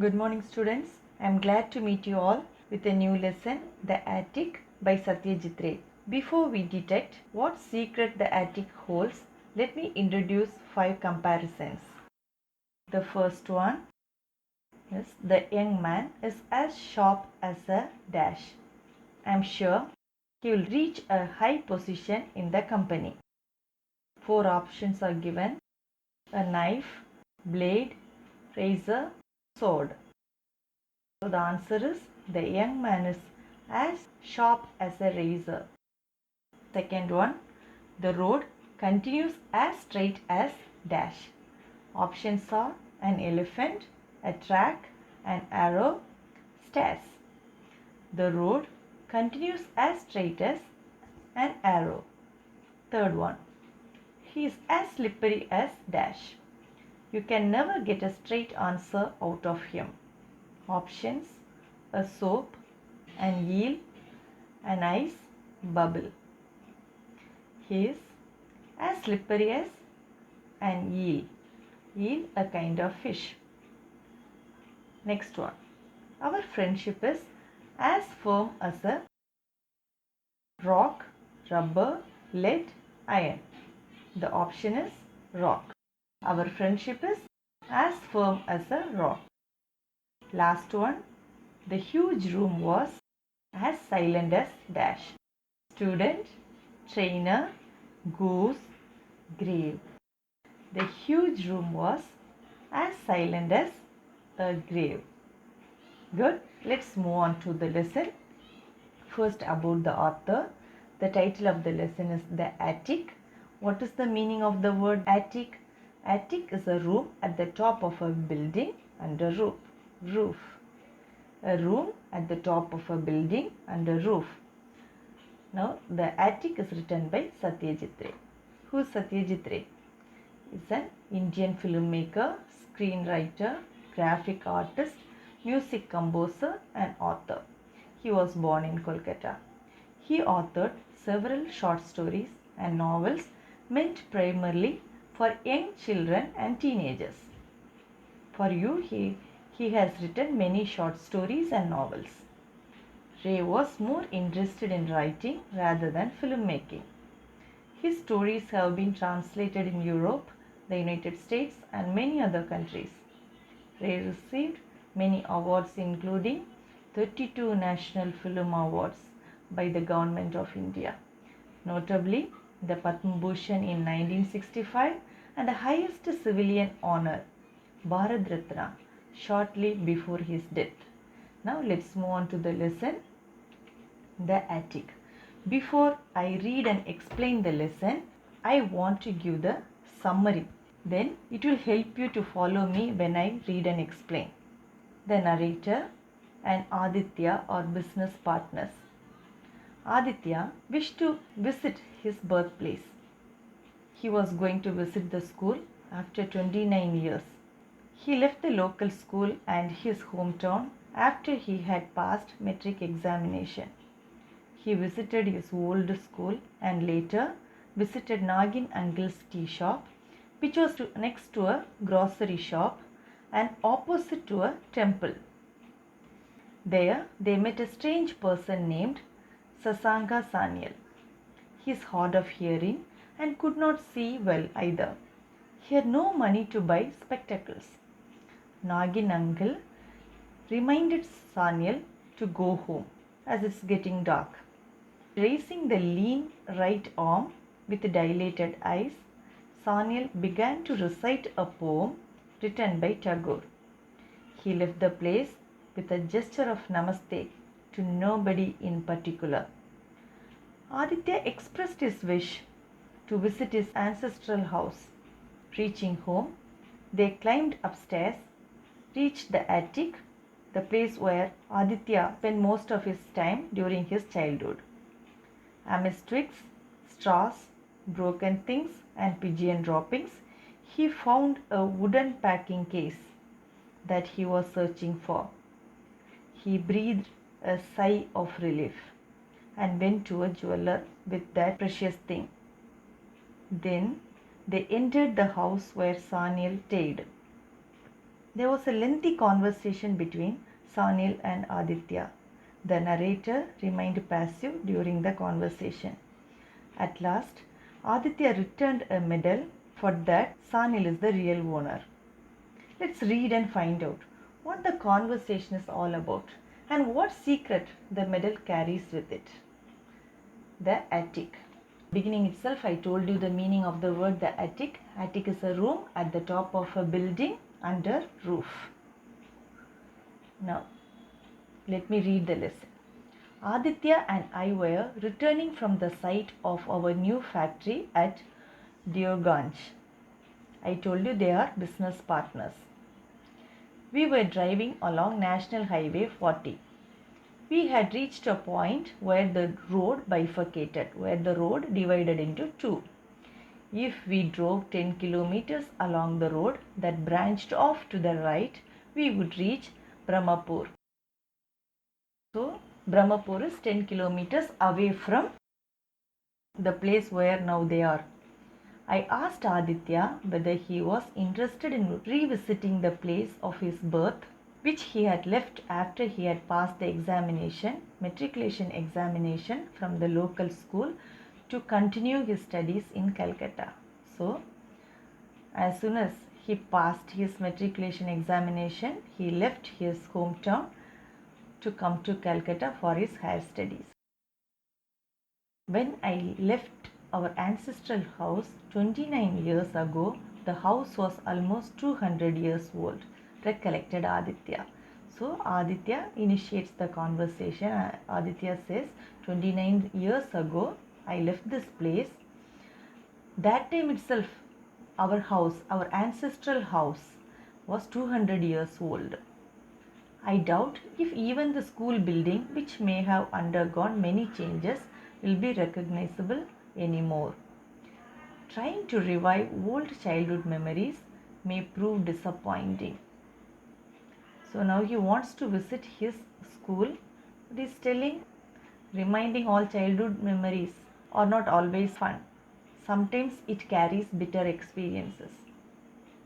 Good morning, students. I am glad to meet you all with a new lesson, The Attic by Satyajit Ray. Before we detect what secret the attic holds, let me introduce 5 comparisons. The first one is the young man is as sharp as a dash. I am sure he will reach a high position in the company. 4 options are given: a knife, blade, razor, sword. So the answer is the young man is as sharp as a razor. Second one, the road continues as straight as dash. Options are an elephant, a track, an arrow, stairs. The road continues as straight as an arrow. Third one, he is as slippery as dash. You can never get a straight answer out of him. Options: a soap, an eel, an ice bubble. He is as slippery as an eel. Eel, a kind of fish. Next one. Our friendship is as firm as a rock, rubber, lead, iron. The option is rock. Our friendship is as firm as a rock. Last one. The huge room was as silent as dash. Student, trainer, goose, grave. The huge room was as silent as a grave. Good. Let's move on to the lesson. First, about the author. The title of the lesson is The Attic. What is the meaning of the word attic? Attic is a room at the top of a building under roof. A room at the top of a building under roof. Now, The Attic is written by Satyajit Ray. Who is Satyajit Ray? He is an Indian filmmaker, screenwriter, graphic artist, music composer and author. He was born in Kolkata. He authored several short stories and novels meant primarily for young children and teenagers. For you, he has written many short stories and novels. Ray was more interested in writing rather than filmmaking. His stories have been translated in Europe, the United States and many other countries. Ray received many awards including 32 National Film Awards by the Government of India, notably the Padma Bhushan in 1965 and the highest civilian honor, Bharat Ratna, shortly before his death. Now let's move on to the lesson, The Attic. Before I read and explain the lesson, I want to give the summary. Then it will help you to follow me when I read and explain. The narrator and Aditya are business partners. Aditya wished to visit his birthplace. He was going to visit the school after 29 years. He left the local school and his hometown after he had passed metric examination. He visited his old school and later visited Nagin uncle's tea shop, which was next to a grocery shop and opposite to a temple. There they met a strange person named Sasanka Sanyal. He is hard of hearing and could not see well either. He had no money to buy spectacles. Nagin uncle reminded Sanyal to go home as it's getting dark. Raising the lean right arm with dilated eyes, Sanyal began to recite a poem written by Tagore. He left the place with a gesture of namaste to nobody in particular. Aditya expressed his wish to visit his ancestral house. Reaching home, they climbed upstairs, reached the attic, the place where Aditya spent most of his time during his childhood. Amidst twigs, straws, broken things and pigeon droppings, he found a wooden packing case that he was searching for. He breathed a sigh of relief and went to a jeweler with that precious thing. Then they entered the house where Sanyal stayed. There was a lengthy conversation between Sanil and Aditya. The narrator remained passive during the conversation. At last, Aditya returned a medal. For that, Sanil is the real owner. Let's read and find out what the conversation is all about and what secret the medal carries with it. The attic. Beginning itself, I told you the meaning of the word the attic. Attic is a room at the top of a building under roof. Now, let me read the lesson. Aditya and I were returning from the site of our new factory at Deoganj. I told you they are business partners. We were driving along National Highway 40. We had reached a point where the road bifurcated, where the road divided into two. If we drove 10 kilometers along the road that branched off to the right, we would reach Brahmapur. So, Brahmapur is 10 kilometers away from the place where now they are. I asked Aditya whether he was interested in revisiting the place of his birth, which he had left after he had passed the matriculation examination from the local school to continue his studies in Calcutta. So, as soon as he passed his matriculation examination, he left his hometown to come to Calcutta for his higher studies. When I left our ancestral house 29 years ago, the house was almost 200 years old, recollected Aditya. So Aditya initiates the conversation. Aditya says, 29 years ago, I left this place. That time itself, our house, our ancestral house, was 200 years old. I doubt if even the school building, which may have undergone many changes, will be recognizable anymore. Trying to revive old childhood memories may prove disappointing. So now he wants to visit his school. But he's telling, reminding all childhood memories are not always fun. Sometimes it carries bitter experiences.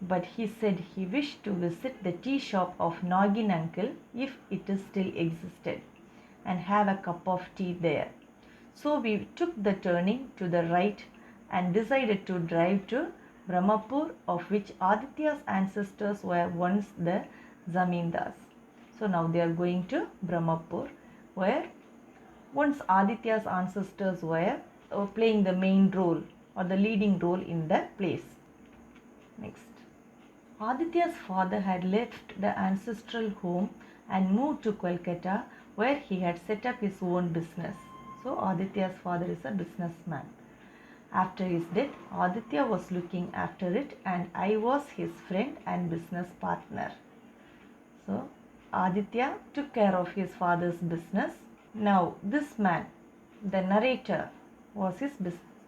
But he said he wished to visit the tea shop of Nagin uncle if it still existed and have a cup of tea there. So we took the turning to the right and decided to drive to Brahmapur, of which Aditya's ancestors were once the Zamindars. So now they are going to Brahmapur, where once Aditya's ancestors were playing the main role or the leading role in the place. Next. Aditya's father had left the ancestral home and moved to Kolkata, where he had set up his own business. So Aditya's father is a businessman. After his death, Aditya was looking after it and I was his friend and business partner. So Aditya took care of his father's business. Now this man, the narrator, was his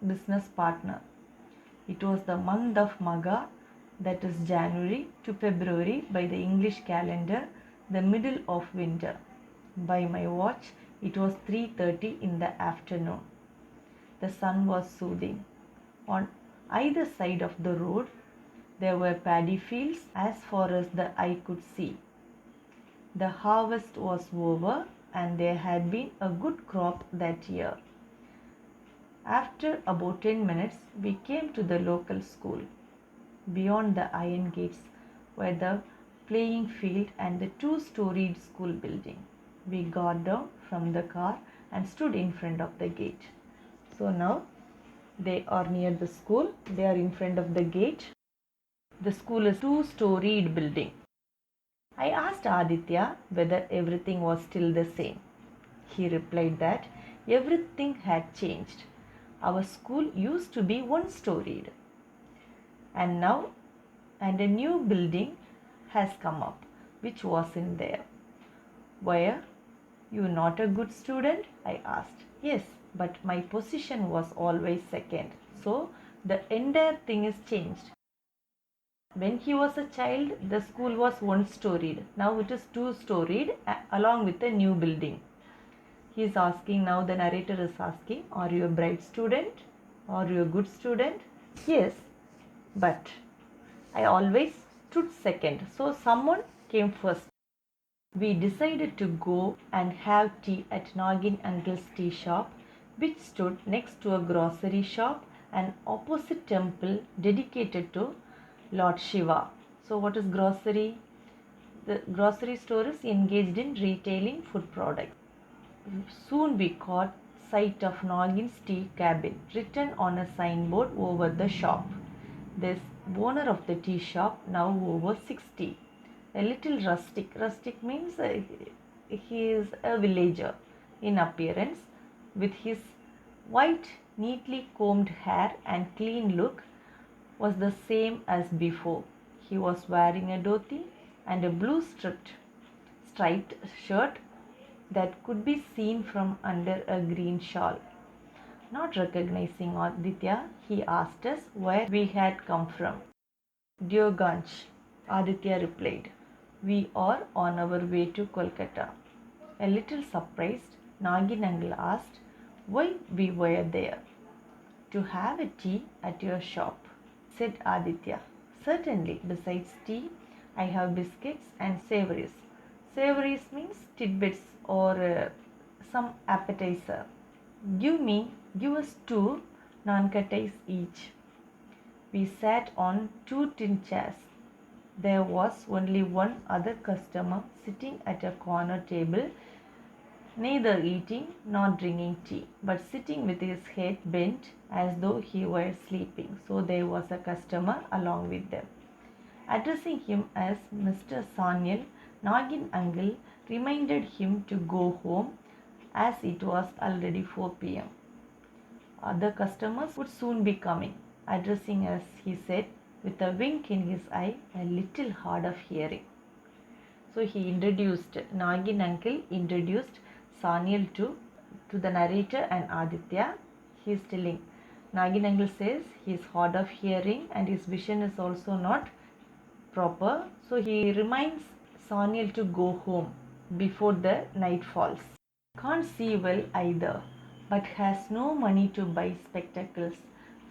business partner. It was the month of Magha, that is January to February by the English calendar, the middle of winter. By my watch, it was 3:30 in the afternoon. The sun was soothing. On either side of the road, there were paddy fields as far as the eye could see. The harvest was over and there had been a good crop that year. After about 10 minutes, we came to the local school. Beyond the iron gates were the playing field and the two-storied school building. We got down from the car and stood in front of the gate. So now they are near the school. They are in front of the gate. The school is two-storied building. I asked Aditya whether everything was still the same. He replied that everything had changed. Our school used to be one-storied. And now a new building has come up, which wasn't there. Were you not a good student? I asked. Yes, but my position was always second. So the entire thing is changed. When he was a child, the school was one-storied. Now it is two-storied along with a new building. He is asking, now the narrator is asking, are you a bright student? Are you a good student? Yes, but I always stood second. So someone came first. We decided to go and have tea at Nagin Uncle's tea shop, which stood next to a grocery shop and opposite temple dedicated to Lord Shiva. So what is grocery? The grocery store is engaged in retailing food products. Soon we caught sight of Nagin's tea cabin written on a signboard over the shop. This owner of the tea shop, now over 60, a little rustic. Rustic means he is a villager in appearance, with his white, neatly combed hair and clean look was the same as before. He was wearing a dhoti and a blue striped shirt that could be seen from under a green shawl. Not recognizing Aditya, he asked us where we had come from. Deoganj, Aditya replied. We are on our way to Kolkata. A little surprised, Nagin uncle asked why we were there. To have a tea at your shop, said Aditya. Certainly, besides tea, I have biscuits and savories. Savories means tidbits or some appetizer. Give us two nankattais each. We sat on two tin chairs. There was only one other customer sitting at a corner table, neither eating nor drinking tea, but sitting with his head bent as though he were sleeping. So there was a customer along with them. Addressing him as Mr. Sanyal, Nagin uncle reminded him to go home as it was already 4 p.m. Other customers would soon be coming. Addressing us, he said, with a wink in his eye, a little hard of hearing. So he introduced, Nagin uncle introduced Sanyal to the narrator and Aditya. He is telling, Nagin uncle says he is hard of hearing and his vision is also not proper. So he reminds Sanyal to go home before the night falls. Can't see well either, but has no money to buy spectacles.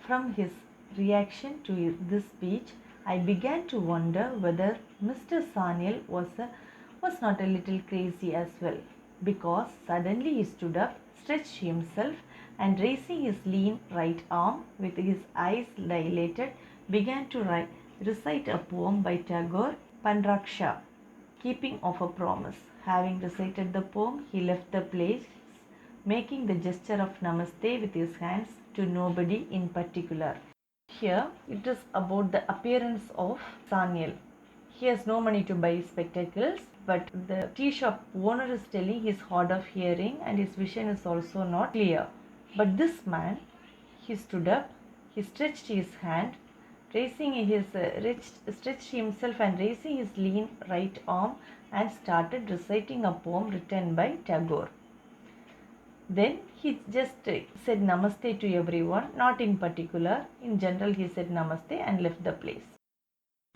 From his reaction to this speech, I began to wonder whether Mr. Sanyal was not a little crazy as well, because suddenly he stood up, stretched himself, and raising his lean right arm with his eyes dilated, began to recite a poem by Tagore, Panraksha, keeping of a promise. Having recited the poem, he left the place, making the gesture of namaste with his hands to nobody in particular. Here it is about the appearance of Sanyal. He has no money to buy spectacles, but the tea shop owner is telling he is hard of hearing and his vision is also not clear. But this man, he stood up, he stretched his hand, stretched himself and raising his lean right arm and started reciting a poem written by Tagore. Then he just said namaste to everyone, not in particular. In general, he said namaste and left the place.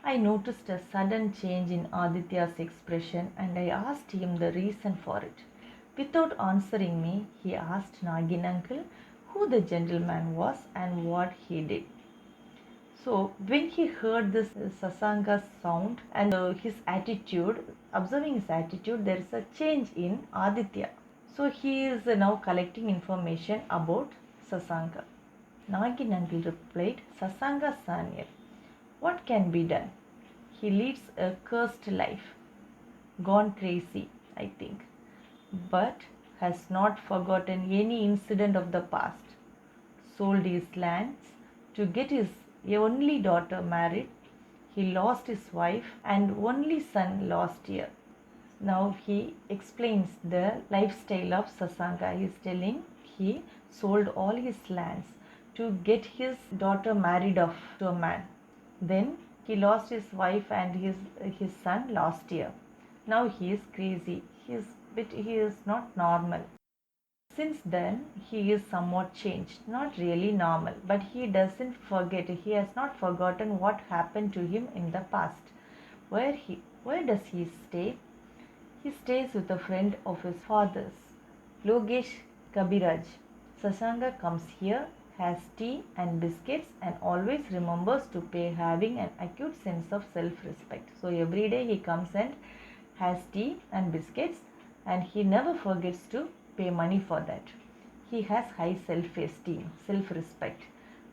I noticed a sudden change in Aditya's expression and I asked him the reason for it. Without answering me, he asked Nagin uncle who the gentleman was and what he did. So when he heard this Sasanga sound and his attitude, observing his attitude, there is a change in Aditya. So he is now collecting information about Sasanga. Nagin uncle replied, Sasanga Sanyal, what can be done? He leads a cursed life, gone crazy, I think, but has not forgotten any incident of the past. Sold his lands to get his only daughter married. He lost his wife and only son last year. Now he explains the lifestyle of Sasanga. He is telling he sold all his lands to get his daughter married off to a man. Then he lost his wife and his son last year. Now he is crazy. He is not normal. Since then, he is somewhat changed. Not really normal, but he doesn't forget. He has not forgotten what happened to him in the past. Where does he stay? He stays with a friend of his father's, Logesh Kabiraj. Sasanga comes here has tea and biscuits, and always remembers to pay, having an acute sense of self-respect. So every day he comes and has tea and biscuits, and he never forgets to pay money for that. He has high self-esteem, self-respect.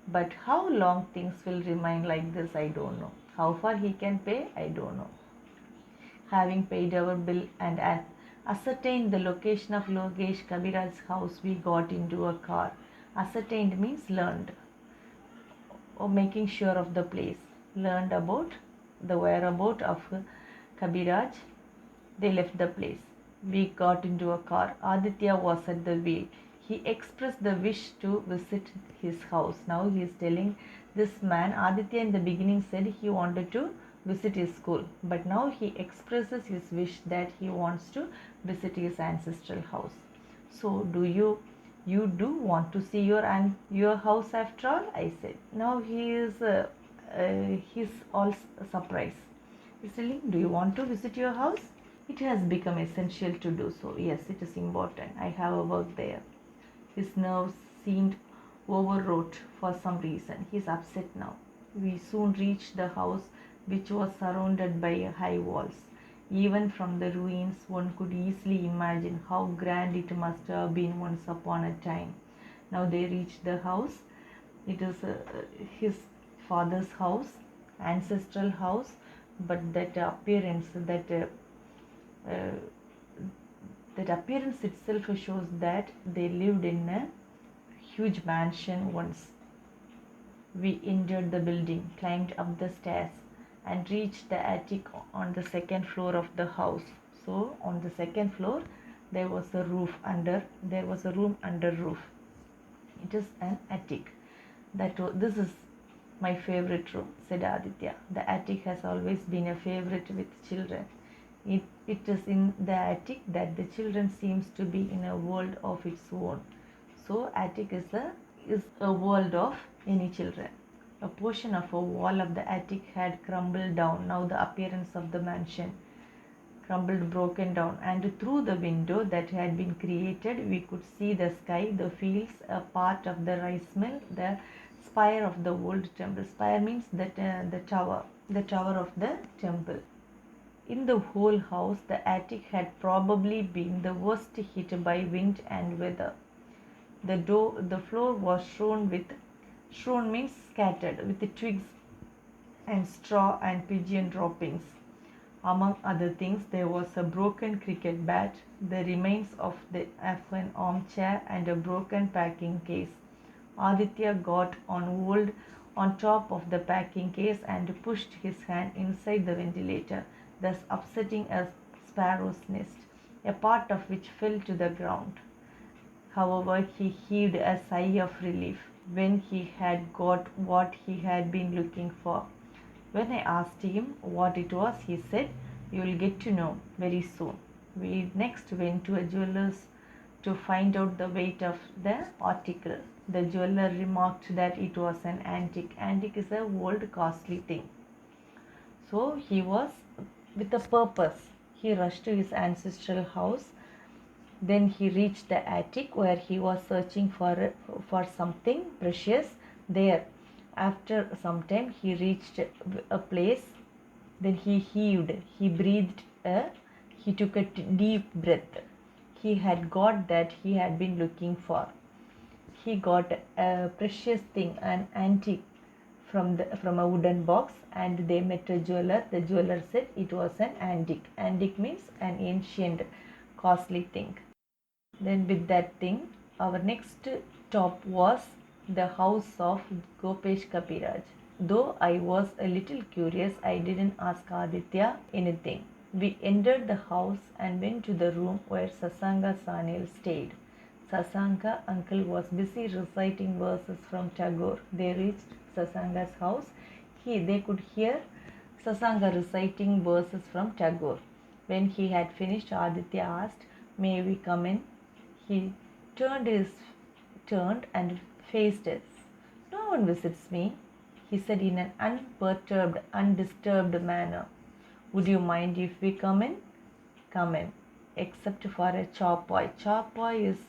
But how long things will remain like this, I don't know. How far he can pay, I don't know. Having paid our bill and ascertained the location of Logesh Kabiraj's house, we got into a car. Ascertained means learned, or making sure of the place. Learned about the whereabout of Kabiraj. They left the place. We got into a car. Aditya was at the wheel. He expressed the wish to visit his house. Now he is telling this man. Aditya in the beginning said he wanted to visit his school, but now he expresses his wish that he wants to visit his ancestral house. So, do you do want to see your house after all? I said. Now he's all surprised. He's telling, do you want to visit your house? It has become essential to do so. Yes, it is important. I have a work there. His nerves seemed overwrought for some reason. He is upset now. We soon reached the house, which was surrounded by high walls. Even from the ruins, one could easily imagine how grand it must have been once upon a time. Now they reached the house. It is his father's house, ancestral house, but that appearance, uh, that appearance itself shows that they lived in a huge mansion once. We entered the building, climbed up the stairs, and reached the attic on the second floor of the house. So on the second floor there was a room under roof. It is an attic. This is my favorite room, said Aditya. The attic has always been a favorite with children. It is in the attic that the children seems to be in a world of its own. So attic is a world of any children. A portion of a wall of the attic had crumbled down. Now the appearance of the mansion broken down, and through the window that had been created we could see the sky, the fields, a part of the rice mill, the spire of the old temple. Spire means that the tower of the temple. In the whole house, the attic had probably been the worst hit by wind and weather. The floor was strewn means scattered, with twigs and straw and pigeon droppings. Among other things, there was a broken cricket bat, the remains of an armchair, and a broken packing case. Aditya got on top of the packing case and pushed his hand inside the ventilator, thus upsetting a sparrow's nest, a part of which fell to the ground. However, he heaved a sigh of relief when he had got what he had been looking for. When I asked him what it was, he said, "You will get to know very soon." We next went to a jeweler's to find out the weight of the article. The jeweler remarked that it was an antique. Antique is a old costly thing. So he was with a purpose. He rushed to his ancestral house. Then he reached the attic where he was searching for something precious there. After some time he reached a place. Then he heaved, he took a deep breath. He had got that he had been looking for. He got a precious thing, an antique, from a wooden box, and they met a jeweler. The jeweler said it was an antique. Antique means an ancient, costly thing. Then with that thing, our next stop was the house of Gopesh Kapiraj. Though I was a little curious, I didn't ask Aditya anything. We entered the house and went to the room where Sasanka Sanil stayed. Sasanka uncle was busy reciting verses from Tagore. They reached Sasanka's house. They could hear Sasanka reciting verses from Tagore. When he had finished, Aditya asked, "May we come in?" He turned and faced us. "No one visits me," he said in an undisturbed manner. "Would you mind if we come in?" "Come in, except for a charpoy." Charpoy is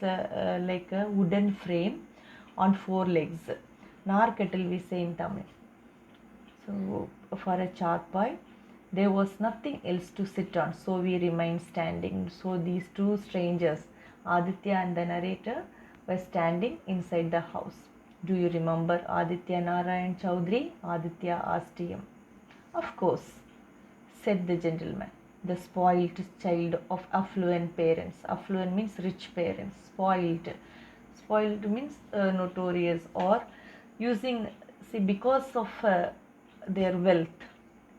like a wooden frame on four legs. Narkattil we say in Tamil. So for a charpai, there was nothing else to sit on, so we remained standing. So these two strangers, Aditya and the narrator, were standing inside the house. Do you remember Aditya Narayan Chowdhury? Aditya asked him. Of course, said the gentleman, the spoilt child of affluent parents. Affluent means rich parents. Spoilt. Spoilt means notorious or using, see, because of their wealth,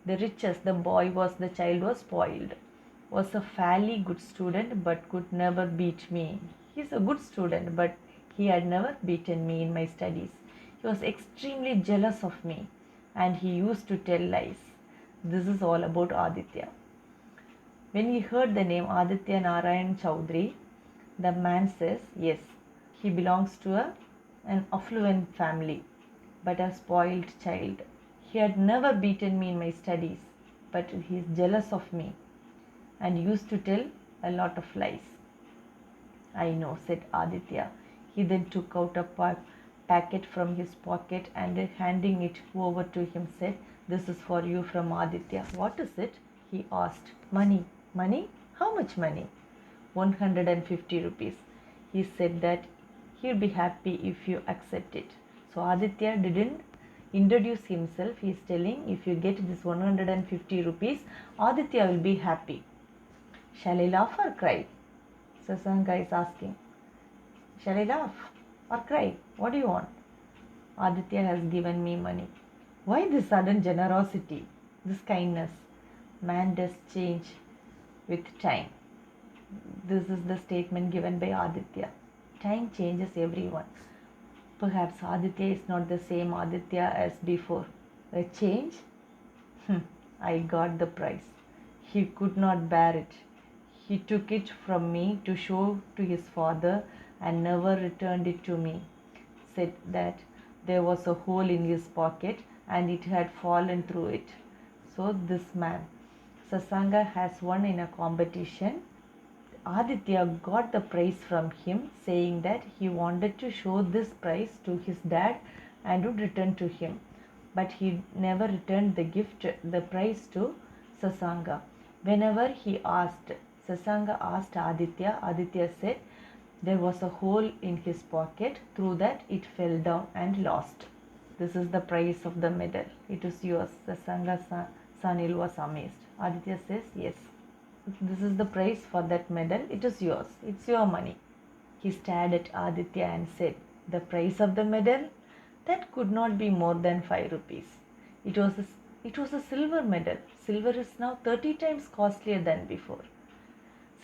the richest, the child was spoiled. Was a fairly good student but could never beat me. He's a good student but he had never beaten me in my studies. He was extremely jealous of me and he used to tell lies. This is all about Aditya. When he heard the name Aditya Narayan Chowdhury, the man says, yes, he belongs to an affluent family, but a spoiled child. He had never beaten me in my studies, but he is jealous of me and used to tell a lot of lies. I know, said Aditya. He then took out a packet from his pocket and handing it over to him said, this is for you from Aditya. What is it? He asked. Money. Money? How much money? 150 rupees. He said that he'll be happy if you accept it. So Aditya didn't introduce himself. He's telling, if you get this 150 rupees, Aditya will be happy. Shall I laugh or cry? Sasanga is asking. Shall I laugh or cry? What do you want? Aditya has given me money. Why this sudden generosity, this kindness? Man does change with time. This is the statement given by Aditya. Time changes everyone. Perhaps Aditya is not the same Aditya as before. A change? I got the prize. He could not bear it. He took it from me to show to his father and never returned it to me. Said that there was a hole in his pocket and it had fallen through it. So this man, Sasanga, has won in a competition. Aditya got the prize from him, saying that he wanted to show this prize to his dad and would return to him. But he never returned the prize to Sasanga. Whenever he asked, Sasanga asked Aditya, Aditya said there was a hole in his pocket, through that it fell down and lost. This is the price of the medal. It is yours. Sasanga's Sanil was amazed. Aditya says, yes. This is the price for that medal. It is yours. It's your money. He stared at Aditya and said, the price of the medal? That could not be more than 5 rupees. It was a silver medal. Silver is now 30 times costlier than before.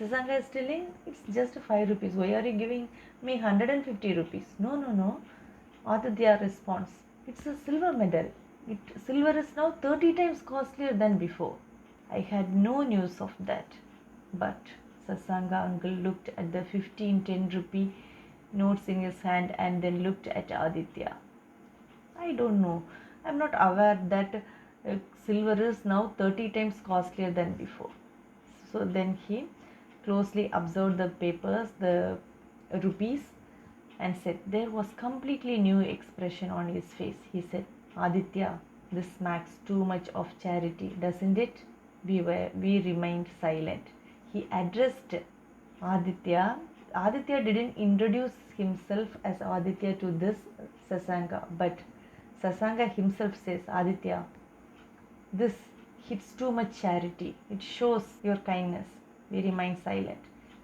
Sasanga is telling, it's just 5 rupees. Why are you giving me 150 rupees? No. Aditya responds, it's a silver medal. Silver is now 30 times costlier than before. I had no news of that. But Sasanga uncle looked at the 15-10 rupee notes in his hand and then looked at Aditya. I don't know. I'm not aware that silver is now 30 times costlier than before. So then he closely observed the papers, the rupees, and said, there was completely new expression on his face. He said, Aditya, this smacks too much of charity, doesn't it? We remained silent. He addressed Aditya. Aditya didn't introduce himself as Aditya to this Sasanga, but Sasanga himself says, Aditya, this hits too much charity. It shows your kindness. We remain silent,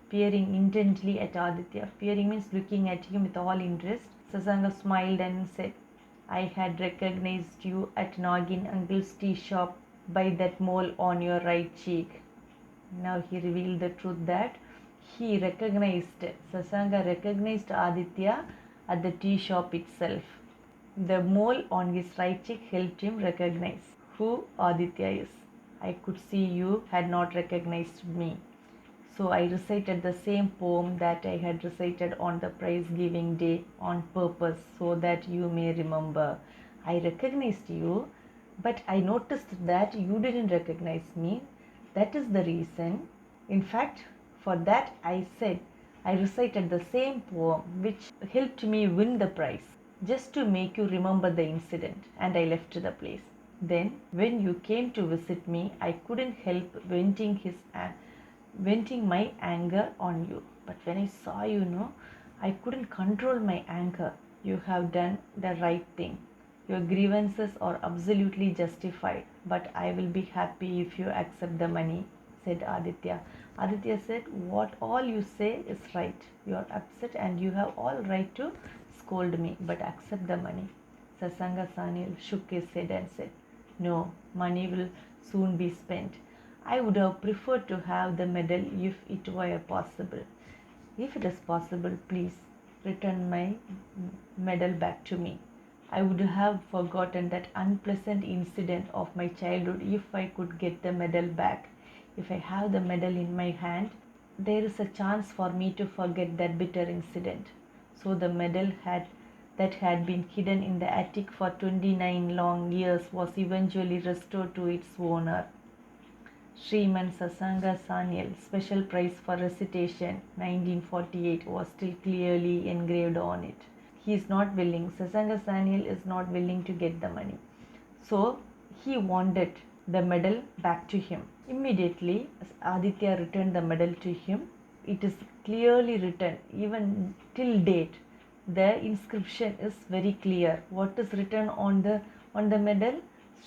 peering intently at Aditya. Peering means looking at him with all interest. Sasanga smiled and said, I had recognized you at Nagin uncle's tea shop by that mole on your right cheek. Now he revealed the truth that Sasanga recognized Aditya at the tea shop itself. The mole on his right cheek helped him recognize who Aditya is. I could see you had not recognized me. So I recited the same poem that I had recited on the prize giving day on purpose so that you may remember. I recognized you, but I noticed that you didn't recognize me. That is the reason. In fact, for that I said I recited the same poem which helped me win the prize. just to make you remember the incident, and I left the place. Then, when you came to visit me, I couldn't help venting my anger on you. But when I saw you, no, I couldn't control my anger. You have done the right thing. Your grievances are absolutely justified, but I will be happy if you accept the money, said Aditya. Aditya said, what all you say is right. You are upset and you have all right to scold me, but accept the money. Sasanga Sanil shook his head and said, no, money will soon be spent. I would have preferred to have the medal if it were possible. If it is possible, please return my medal back to me. I would have forgotten that unpleasant incident of my childhood if I could get the medal back. If I have the medal in my hand, there is a chance for me to forget that bitter incident. So the medal that had been hidden in the attic for 29 long years was eventually restored to its owner. Sriman Sasanga Sanyal Special Prize for Recitation 1948 was still clearly engraved on it. He is not willing, Sasanga Sanyal is not willing to get the money. So he wanted the medal back to him. Immediately, Aditya returned the medal to him. It is clearly written, even till date. The inscription is very clear. What is written on the medal?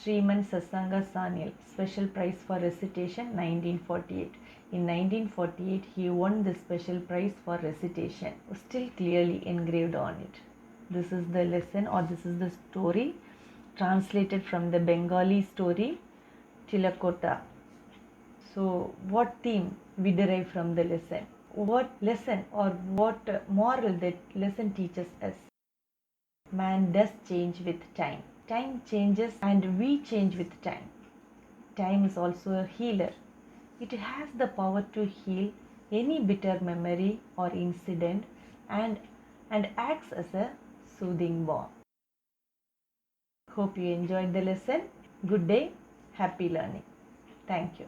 Sriman Sasanga Sanyal, Special Prize for Recitation 1948. In 1948, he won the Special Prize for Recitation, still clearly engraved on it. This is the lesson, or this is the story translated from the Bengali story Tilakota. So, what theme we derive from the lesson? What lesson or what moral that lesson teaches us? Man does change with time. Time changes and we change with time. Time is also a healer. It has the power to heal any bitter memory or incident and acts as a soothing balm. Hope you enjoyed the lesson. Good day. Happy learning. Thank you.